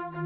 जंग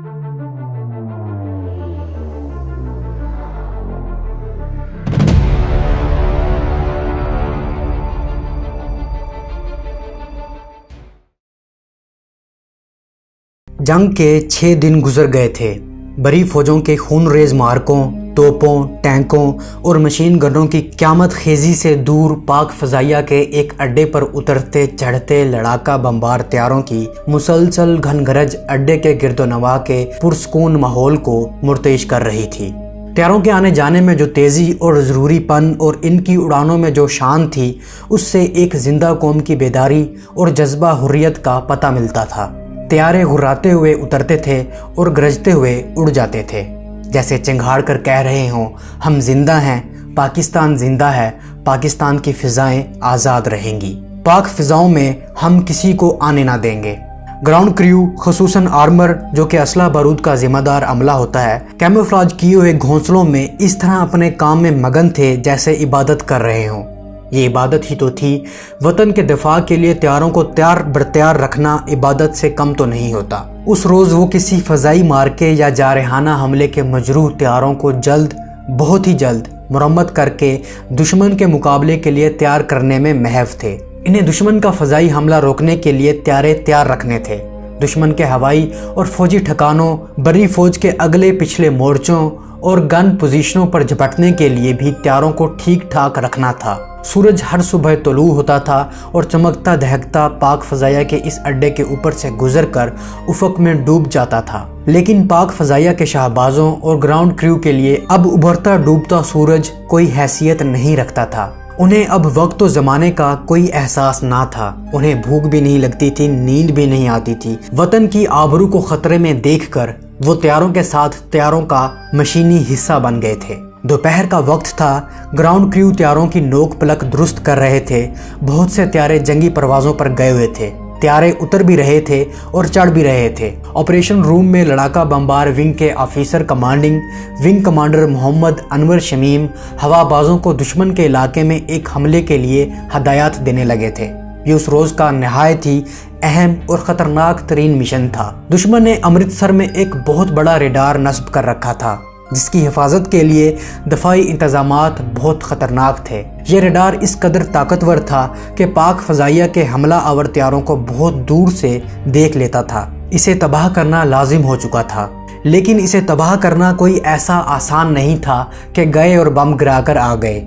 के 6 दिन गुजर गए थे। बड़ी फौजों के खूनरेज मार्कों, तोपों, टैंकों और मशीन गनों की क़यामत खेजी से दूर पाक फ़ज़ाइया के एक अड्डे पर उतरते चढ़ते लड़ाका बमबार तैयारों की मुसलसल घनगरज अड्डे के गिरदोनवा के पुरसकून माहौल को मुर्तइश कर रही थी। तैयारों के आने जाने में जो तेज़ी और ज़रूरीपन और इनकी उड़ानों में जो शान थी, उससे एक ज़िंदा कौम की बेदारी और जज्बा हुर्रियत का पता मिलता था। तैयारे घुर्राते हुए उतरते थे और गरजते हुए उड़ जाते थे, जैसे चिंगाड़ कर कह रहे हों, हम जिंदा हैं, पाकिस्तान जिंदा है, पाकिस्तान की फ़िज़ाएँ आज़ाद रहेंगी, पाक फ़िज़ाओं में हम किसी को आने ना देंगे। ग्राउंड क्रू खुसूसन आर्मर, जो कि असला बारूद का ज़िम्मेदार अमला होता है, कैमोफ्लेज किए हुए घोंसलों में इस तरह अपने काम में मगन थे जैसे इबादत कर रहे हों। ये इबादत ही तो थी। वतन के दिफा के लिए तैयारों को तैयार बरतैयार रखना इबादत से कम तो नहीं होता। उस रोज़ वो किसी फ़ज़ाई मार्के या जारहाना हमले के मजरूह तैयारों को जल्द, बहुत ही जल्द मुरम्मत करके दुश्मन के मुकाबले के लिए तैयार करने में महव थे। इन्हें दुश्मन का फ़ज़ाई हमला रोकने के लिए तैयार रखने थे। दुश्मन के हवाई और फ़ौजी ठिकानों, बड़ी फ़ौज के अगले पिछले मोर्चों और गन पोजीशनों पर झपटने के लिए भी तैयारों को ठीक ठाक रखना था। सूरज हर सुबह तुलू होता था और चमकता दहकता पाक फ़ज़ाइया के इस अड्डे के ऊपर से गुजरकर उफ़क़ में डूब जाता था। लेकिन पाक फ़ज़ाइया के शाहबाजों और ग्राउंड क्रू के लिए अब उभरता डूबता सूरज कोई हैसियत नहीं रखता था। उन्हें अब वक्त व ज़माने का कोई एहसास ना था। उन्हें भूख भी नहीं लगती थी, नींद भी नहीं आती थी। वतन की आबरू को ख़तरे में देखकर वो तैयारों के साथ तैयारों का मशीनी हिस्सा बन गए थे। दोपहर का वक्त था। ग्राउंड क्रू तैयारों की नोक पलक दुरुस्त कर रहे थे। बहुत से तैयारे जंगी परवाज़ों पर गए हुए थे। तैयारे उतर भी रहे थे और चढ़ भी रहे थे। ऑपरेशन रूम में लड़ाका बमबार विंग के officer commanding wing commander Mohammad Anwar Shamim हवाबाजों को दुश्मन के इलाके में एक हमले के लिए हदायत देने लगे थे। ये उस रोज़ का नहायत ही अहम और ख़तरनाक तरीन मिशन था। दुश्मन ने अमृतसर में एक बहुत बड़ा रेडार नस्ब कर रखा था, जिसकी हिफाजत के लिए दफाई इंतजामात बहुत ख़तरनाक थे। ये रेडार इस कदर ताकतवर था कि पाक फ़ज़ाइया के हमला आवर तैयारों को बहुत दूर से देख लेता था। इसे तबाह करना लाजिम हो चुका था, लेकिन इसे तबाह करना कोई ऐसा आसान नहीं था कि गए और बम गिराकर आ गए।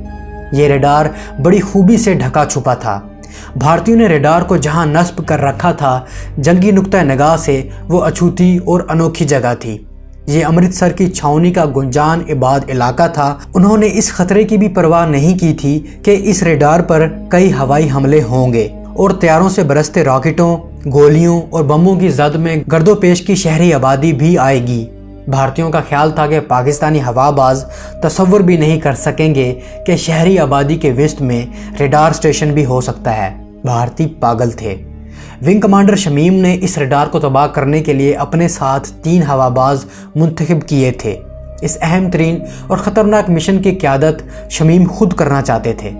ये रेडार बड़ी खूबी से ढका छुपा था। भारतीयों ने रेडार को जहां नस्ब कर रखा था, जंगी नुक्ता निगाह से वो अछूती और अनोखी जगह थी। ये अमृतसर की छावनी का गुंजान इबाद इलाका था। उन्होंने इस खतरे की भी परवाह नहीं की थी कि इस रेडार पर कई हवाई हमले होंगे और तैयारों से बरसते रॉकेटों, गोलियों और बमों की जद में गर्दोपेश की शहरी आबादी भी आएगी। भारतीयों का ख्याल था कि पाकिस्तानी हवाबाज तसव्वुर भी नहीं कर सकेंगे कि शहरी आबादी के विस्त में रेडार स्टेशन भी हो सकता है। भारतीय पागल थे। विंग कमांडर शमीम ने इस रेडार को तबाह करने के लिए अपने साथ 3 हवाबाज मुंतखब किए थे। इस अहम तरीन और ख़तरनाक मिशन की क़यादत शमीम खुद करना चाहते थे।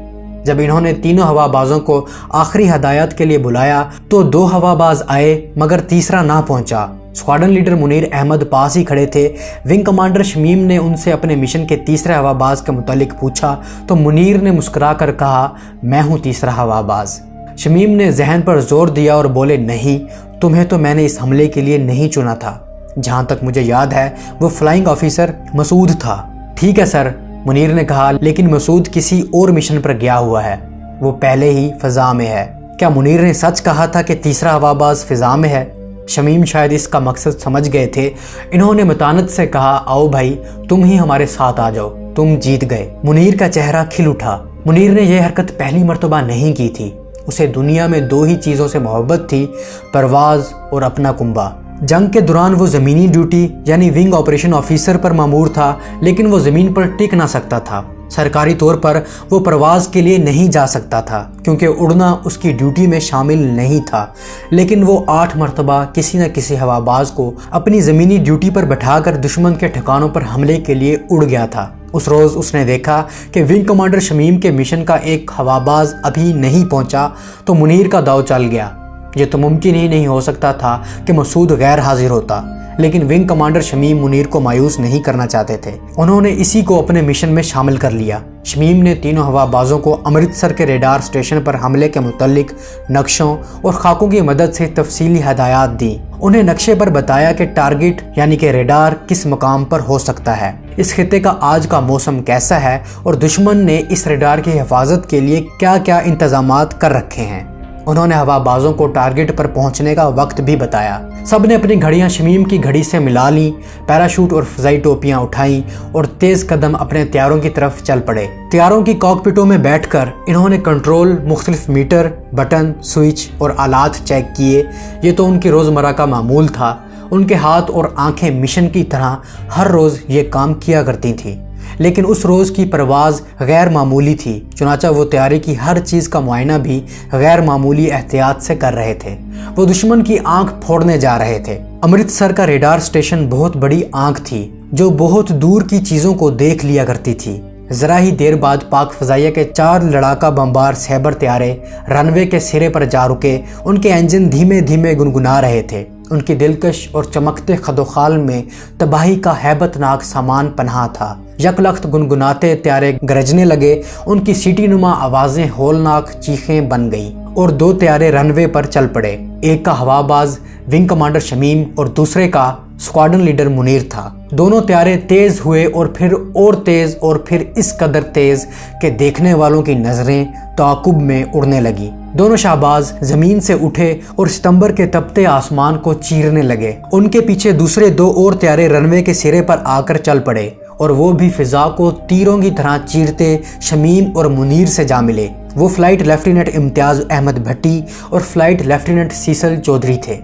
जब इन्होंने तीनों हवाबाजों को आखिरी हदायत के लिए बुलाया तो 2 हवाबाज आए, मगर तीसरा ना पहुंचा। स्क्वाड्रन लीडर मुनीर अहमद पास ही खड़े थे। विंग कमांडर शमीम ने उनसे अपने मिशन के तीसरे हवाबाज के मुतालिक पूछा तो मुनीर ने मुस्कुरा कर कहा, मैं हूँ तीसरा हवाबाज। शमीम ने जहन पर जोर दिया और बोले, नहीं, तुम्हें तो मैंने इस हमले के लिए नहीं चुना था। जहाँ तक मुझे याद है वो फ्लाइंग ऑफिसर मसूद था। ठीक है सर, मुनीर ने कहा, लेकिन मसूद किसी और मिशन पर गया हुआ है, वो पहले ही फ़ज़ा में है। क्या मुनीर ने सच कहा था कि तीसरा हवाबाज फ़ज़ा में है? शमीम शायद इसका मकसद समझ गए थे। इन्होंने मतानत से कहा, आओ भाई, तुम ही हमारे साथ आ जाओ, तुम जीत गए। मुनीर का चेहरा खिल उठा। मुनीर ने यह हरकत पहली मर्तबा नहीं की थी। उसे दुनिया में 2 ही चीज़ों से मोहब्बत थी, परवाज़ और अपना कुंबा। जंग के दौरान वो ज़मीनी ड्यूटी यानी विंग ऑपरेशन ऑफिसर पर मामूर था, लेकिन वो ज़मीन पर टिक ना सकता था। सरकारी तौर पर वो परवाज़ के लिए नहीं जा सकता था क्योंकि उड़ना उसकी ड्यूटी में शामिल नहीं था। लेकिन वो 8 मरतबा किसी न किसी हवाबाज को अपनी ज़मीनी ड्यूटी पर बैठाकर दुश्मन के ठिकानों पर हमले के लिए उड़ गया था। उस रोज़ उसने देखा कि विंग कमांडर शमीम के मिशन का एक हवाबाज अभी नहीं पहुंचा तो मुनीर का दाव चल गया। ये तो मुमकिन ही नहीं हो सकता था कि मसूद गैर हाजिर होता। لیکن ونگ کمانڈر شمیم منیر کو مایوس نہیں کرنا چاہتے تھے۔ انہوں نے اسی کو اپنے مشن میں شامل کر لیا۔ شمیم نے تینوں ہوا بازوں کو امرتسر کے ریڈار سٹیشن پر حملے کے متعلق نقشوں اور خاکوں کی مدد سے تفصیلی ہدایات دی۔ انہیں نقشے پر بتایا کہ ٹارگٹ یعنی کہ ریڈار کس مقام پر ہو سکتا ہے، اس خطے کا آج کا موسم کیسا ہے اور دشمن نے اس ریڈار کی حفاظت کے لیے کیا کیا انتظامات کر رکھے ہیں۔ انہوں نے ہوا بازوں کو ٹارگٹ پر پہنچنے کا وقت بھی بتایا۔ سب نے اپنی گھڑیاں شمیم کی گھڑی سے ملا لیں، پیراشوٹ اور فضائی ٹوپیاں اٹھائیں اور تیز قدم اپنے طیاروں کی طرف چل پڑے۔ طیاروں کی کاکپٹوں میں بیٹھ کر انہوں نے کنٹرول، مختلف میٹر، بٹن، سوئچ اور آلات چیک کیے۔ یہ تو ان کی روزمرہ کا معمول تھا۔ ان کے ہاتھ اور آنکھیں مشن کی طرح ہر روز یہ کام کیا کرتی تھیں، لیکن اس روز کی پرواز غیر معمولی تھی، چنانچہ وہ طیارے کی ہر چیز کا معائنہ بھی غیر معمولی احتیاط سے کر رہے تھے۔ وہ دشمن کی آنکھ پھوڑنے جا رہے تھے۔ امرتسر کا ریڈار سٹیشن بہت بڑی آنکھ تھی جو بہت دور کی چیزوں کو دیکھ لیا کرتی تھی۔ ذرا ہی دیر بعد پاک فضائیہ کے 4 لڑاکا بمبار سیبر طیارے رن وے کے سرے پر جا رکے۔ ان کے انجن دھیمے دھیمے گنگنا رہے تھے۔ ان کی دلکش اور چمکتے خدوخال میں تباہی کا ہیبت ناک سامان پنہا تھا۔ یک لخت گنگناتے طیارے گرجنے لگے، ان کی سیٹی نما آوازیں ہولناک چیخیں بن گئیں اور 2 طیارے رن وے پر چل پڑے۔ ایک کا ہوا باز ونگ کمانڈر شمیم اور دوسرے کا اسکواڈن لیڈر منیر تھا۔ دونوں طیارے تیز ہوئے اور پھر اس قدر تیز کہ دیکھنے والوں کی نظریں تعاقب میں اڑنے لگی۔ دونوں شہباز زمین سے اٹھے اور ستمبر کے تپتے آسمان کو چیرنے لگے۔ ان کے پیچھے دوسرے 2 اور طیارے رن وے کے سرے پر آ کر چل پڑے اور وہ بھی فضا کو تیروں کی طرح چیرتے شمیم اور منیر سے جا ملے۔ وہ فلائٹ لیفٹیننٹ امتیاز احمد بھٹی اور فلائٹ لیفٹیننٹ سیسل چودھری تھے،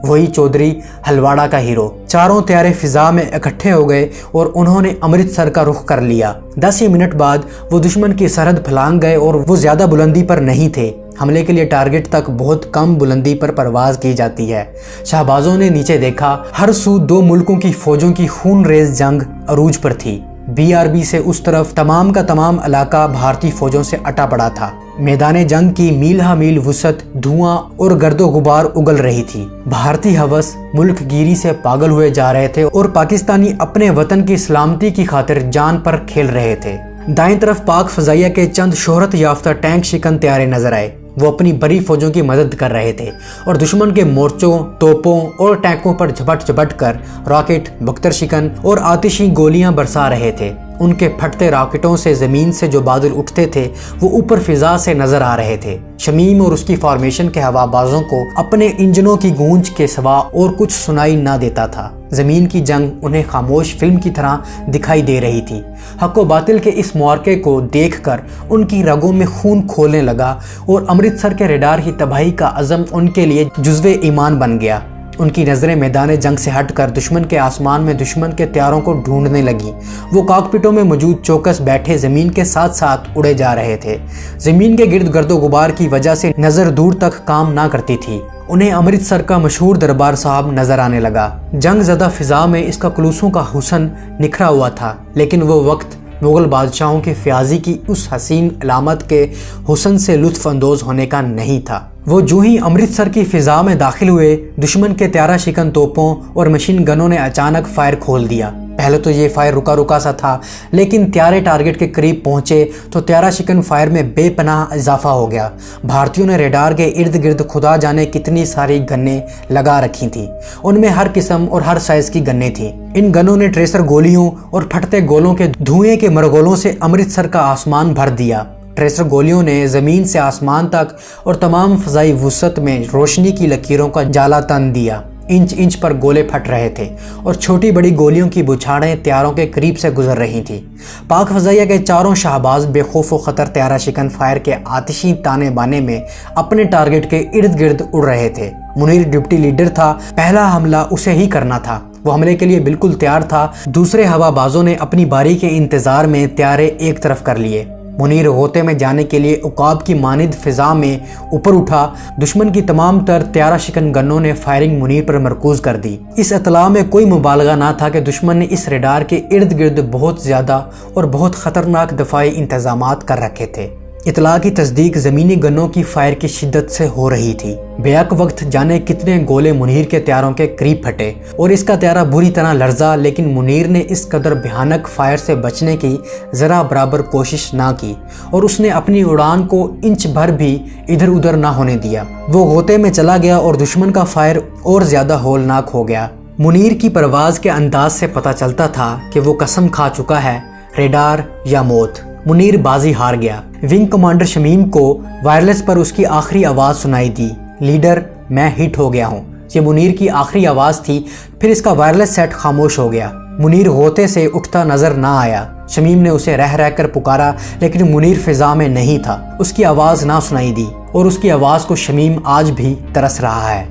وہی چودھری ہلواڑا کا ہیرو۔ چاروں طیارے فضا میں اکٹھے ہو گئے اور انہوں نے امرتسر کا رخ کر لیا۔ 10 ہی منٹ بعد وہ دشمن کی سرحد پھلانگ گئے اور وہ زیادہ بلندی پر نہیں تھے۔ حملے کے لیے ٹارگٹ تک بہت کم بلندی پر پرواز کی جاتی ہے۔ شہبازوں نے نیچے دیکھا، ہر سو 2 ملکوں کی فوجوں کی خون ریز جنگ عروج پر تھی۔ BRB سے اس طرف تمام کا تمام علاقہ بھارتی فوجوں سے اٹا پڑا تھا۔ میدان جنگ کی میل ہا میل وسعت دھواں اور گرد و غبار اگل رہی تھی۔ بھارتی ہوس ملک گیری سے پاگل ہوئے جا رہے تھے اور پاکستانی اپنے وطن کی سلامتی کی خاطر جان پر کھیل رہے تھے۔ دائیں طرف پاک فضائیہ کے چند شہرت یافتہ ٹینک شکن طیارے نظر آئے۔ وہ اپنی بڑی فوجوں کی مدد کر رہے تھے اور دشمن کے مورچوں، توپوں اور ٹینکوں پر جھپٹ کر راکٹ، بختر شکن اور آتشی گولیاں برسا رہے تھے۔ ان کے پھٹتے راکٹوں سے زمین سے جو بادل اٹھتے تھے وہ اوپر فضا سے نظر آ رہے تھے۔ شمیم اور اس کی فارمیشن کے ہوا بازوں کو اپنے انجنوں کی گونج کے سوا اور کچھ سنائی نہ دیتا تھا۔ زمین کی جنگ انہیں خاموش فلم کی طرح دکھائی دے رہی تھی۔ حق و باطل کے اس معرکے کو دیکھ کر ان کی رگوں میں خون کھولنے لگا اور امرتسر کے ریڈار کی تباہی کا عزم ان کے لیے جزو ایمان بن گیا۔ ان کی نظریں میدان جنگ سے ہٹ کر دشمن کے آسمان میں دشمن کے طیاروں کو ڈھونڈنے لگیں۔ وہ کاکپٹوں میں موجود چوکس بیٹھے زمین کے ساتھ ساتھ اڑے جا رہے تھے۔ زمین کے گرد و غبار کی وجہ سے نظر دور تک کام نہ کرتی تھی۔ انہیں امرتسر کا مشہور دربار صاحب نظر آنے لگا۔ جنگ زدہ فضا میں اس کا کلوسوں کا حسن نکھرا ہوا تھا، لیکن وہ وقت مغل بادشاہوں کی فیاضی کی اس حسین علامت کے حسن سے لطف اندوز ہونے کا نہیں تھا۔ وہ جو ہی امرتسر کی فضا میں داخل ہوئے، دشمن کے طیارہ شکن توپوں اور مشین گنوں نے اچانک فائر کھول دیا۔ پہلے تو یہ فائر رکا سا تھا، لیکن طیارے ٹارگٹ کے قریب پہنچے تو طیارہ شکن فائر میں بے پناہ اضافہ ہو گیا۔ بھارتیوں نے ریڈار کے ارد گرد خدا جانے کتنی ساری گنیں لگا رکھی تھیں۔ ان میں ہر قسم اور ہر سائز کی گنیں تھیں۔ ان گنوں نے ٹریسر گولیوں اور پھٹتے گولوں کے دھوئیں کے مرغولوں سے امرتسر کا آسمان بھر دیا۔ ٹریسر گولیوں نے زمین سے آسمان تک اور تمام فضائی وسعت میں روشنی کی لکیروں کا جالا تن دیا۔ انچ پر گولے پھٹ رہے تھے اور چھوٹی بڑی گولیوں کی بچھاڑیں طیاروں کے قریب سے گزر رہی تھیں۔ پاک فضائیہ کے چاروں شہباز بے خوف و خطر طیارہ شکن فائر کے آتشی تانے بانے میں اپنے ٹارگٹ کے ارد گرد اڑ رہے تھے۔ منیر ڈپٹی لیڈر تھا، پہلا حملہ اسے ہی کرنا تھا۔ وہ حملے کے لیے بالکل تیار تھا۔ دوسرے ہوا بازوں نے اپنی باری کے انتظار میں طیارے ایک طرف کر لیے۔ منیر غوطے میں جانے کے لیے عقاب کی مانند فضا میں اوپر اٹھا۔ دشمن کی تمام تر طیارہ شکن گنوں نے فائرنگ منیر پر مرکوز کر دی۔ اس اطلاع میں کوئی مبالغہ نہ تھا کہ دشمن نے اس ریڈار کے ارد گرد بہت زیادہ اور بہت خطرناک دفاعی انتظامات کر رکھے تھے۔ इतला की तस्दीक ज़मीनी गनों की फायर की शिद्दत से हो रही थी। बेहक वक्त जाने कितने गोले मुनीर के त्यारों के करीब फटे और इसका त्यारा बुरी तरह लर्जा, लेकिन मुनीर ने इस कदर भयानक फायर से बचने की ज़रा बराबर कोशिश ना की और उसने अपनी उड़ान को इंच भर भी इधर उधर ना होने दिया। वो गोते में चला गया और दुश्मन का फायर और ज़्यादा होलनाक हो गया। मुनीर की परवाज़ के अंदाज से पता चलता था कि वो कसम खा चुका है, रेडार या मौत। मुनीर बाजी हार गया। विंग कमांडर शमीम को वायरलेस पर उसकी आखिरी आवाज़ सुनाई दी, लीडर मैं हिट हो गया हूँ। ये मुनीर की आखिरी आवाज़ थी। फिर इसका वायरलेस सेट खामोश हो गया। मुनीर गोते से उठता नजर ना आया। शमीम ने उसे रह रह कर पुकारा, लेकिन मुनीर फिजा में नहीं था। उसकी आवाज़ ना सुनाई दी और उसकी आवाज़ को शमीम आज भी तरस रहा है।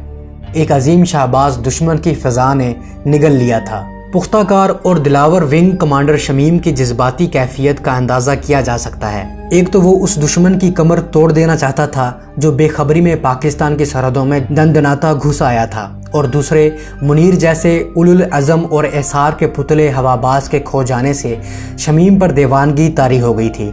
एक अजीम शाहबाज दुश्मन की फिजा ने निगल लिया था। पुख्ताकार और दिलावर विंग कमांडर शमीम की जज्बाती कैफियत का अंदाज़ा किया जा सकता है। एक तो वो उस दुश्मन की कमर तोड़ देना चाहता था जो बेखबरी में पाकिस्तान की सरहदों में दंदनाता घुस आया था, और दूसरे मुनीर जैसे उलुल अज़म और एसार के पुतले हवाबाज के खो जाने से शमीम पर दीवानगी तारी हो गई थी।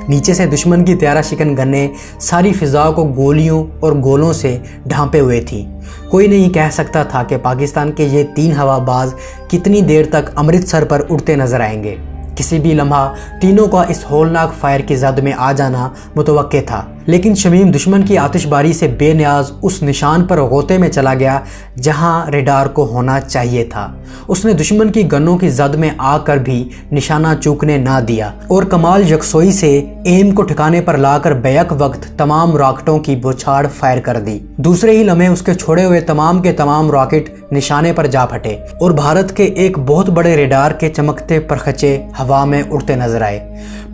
नीचे से दुश्मन की त्यारा शिकन गन्ने सारी फिजा को गोलियों और गोलों से ढांपे हुए थी। कोई नहीं कह सकता था कि पाकिस्तान के ये 3 हवाबाज कितनी देर तक अमृतसर पर उड़ते नजर आएंगे। किसी भी लम्हा तीनों का इस होलनाक फायर की जद में आ जाना मुतवक्के था, लेकिन शमीम दुश्मन की आतिशबारी से बेनियाज उस निशान पर गोते में चला गया जहां रेडार को होना चाहिए था। उसने दुश्मन की गनों की जद में आकर भी निशाना चूकने ना दिया और कमाल यकसोई से एम को ठिकाने पर लाकर बेयक वक्त तमाम रॉकेटों की बौछार फायर कर दी। दूसरे ही लम्हे उसके छोड़े हुए तमाम के तमाम रॉकेट निशाने पर जा फटे और भारत के एक बहुत बड़े रेडार के चमकते परखचे हवा में उड़ते नजर आए।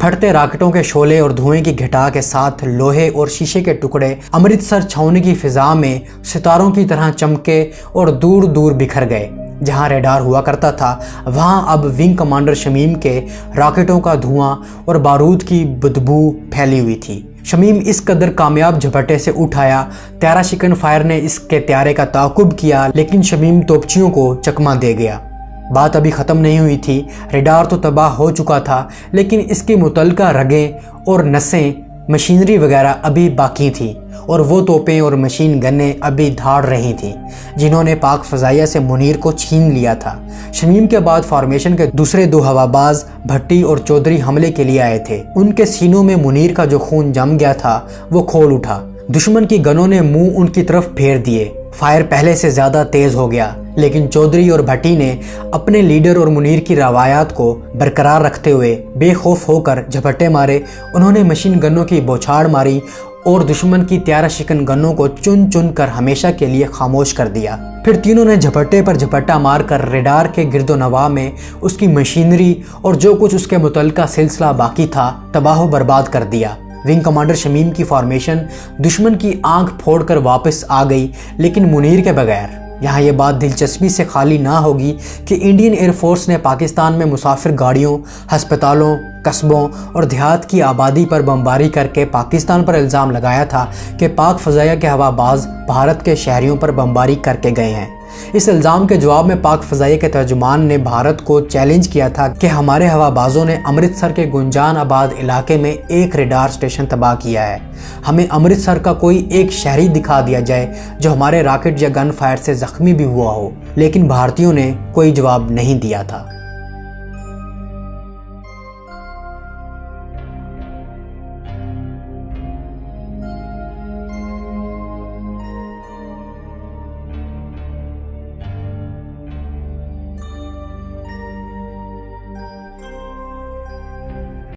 फटते रॉकेटों के शोले और धुएं की घटा के साथ लोहे और शीशे के टुकड़े अमृतसर छावनी की फिजा में सितारों की तरह चमके और दूर दूर बिखर गए। जहां रेडार हुआ करता था वहां अब विंग कमांडर शमीम के रॉकेटों का धुआं और बारूद की बदबू फैली हुई थी। शमीम इस कदर कामयाब झपटे से उठाया, त्यारा शिकन फायर ने इसके त्यारे का ताकुब किया, लेकिन शमीम तोपचियों को चकमा दे गया। बात अभी ख़त्म नहीं हुई थी। रेडार तो तबाह हो चुका था, लेकिन इसकी मुतलका रगें और नसें, मशीनरी वगैरह अभी बाकी थी और वो तोपें और मशीन गन्नें अभी धाड़ रही थीं जिन्होंने पाक फ़ज़ाइया से मुनीर को छीन लिया था। शमीम के बाद फॉर्मेशन के दूसरे 2 हवाबाज भट्टी और चौधरी हमले के लिए आए थे। उनके सीनों में मुनीर का जो खून जम गया था वो खोल उठा। दुश्मन की गनों ने मुंह उनकी तरफ फेर दिए। फायर पहले से ज़्यादा तेज़ हो गया, लेकिन चौधरी और भट्टी ने अपने लीडर और मुनीर की रवायात को बरकरार रखते हुए बेखौफ होकर झपट्टे मारे। उन्होंने मशीन गनों की बौछार मारी और दुश्मन की त्यारा शिकन गनों को चुन चुन कर हमेशा के लिए खामोश कर दिया। फिर तीनों ने झपट्टे पर झपट्टा मारकर रेडार के गिरदो नवा में उसकी मशीनरी और जो कुछ उसके मुतल्लिका सिलसिला बाकी था तबाह बर्बाद कर दिया। विंग कमांडर शमीम की फॉर्मेशन दुश्मन की आंख फोड़कर वापस आ गई, लेकिन मुनीर के बगैर। यहाँ ये बात दिलचस्पी से खाली ना होगी कि इंडियन एयरफोर्स ने पाकिस्तान में मुसाफिर गाड़ियों, हस्पतालों, कस्बों और देहात की आबादी पर बमबारी करके पाकिस्तान पर इल्ज़ाम लगाया था कि पाक फ़ज़ाइया के हवाबाज भारत के शहरियों पर बमबारी करके गए हैं। इस इल्ज़ाम के जवाब में पाक फ़ज़ाइया के तर्जुमान ने भारत को चैलेंज किया था कि हमारे हवाबाजों ने अमृतसर के गुंजान आबाद इलाके में एक रेडार स्टेशन तबाह किया है। हमें अमृतसर का कोई एक शहरी दिखा दिया जाए जो हमारे रॉकेट या गन फायर से ज़ख्मी भी हुआ हो। लेकिन भारतीयों ने कोई जवाब नहीं दिया था।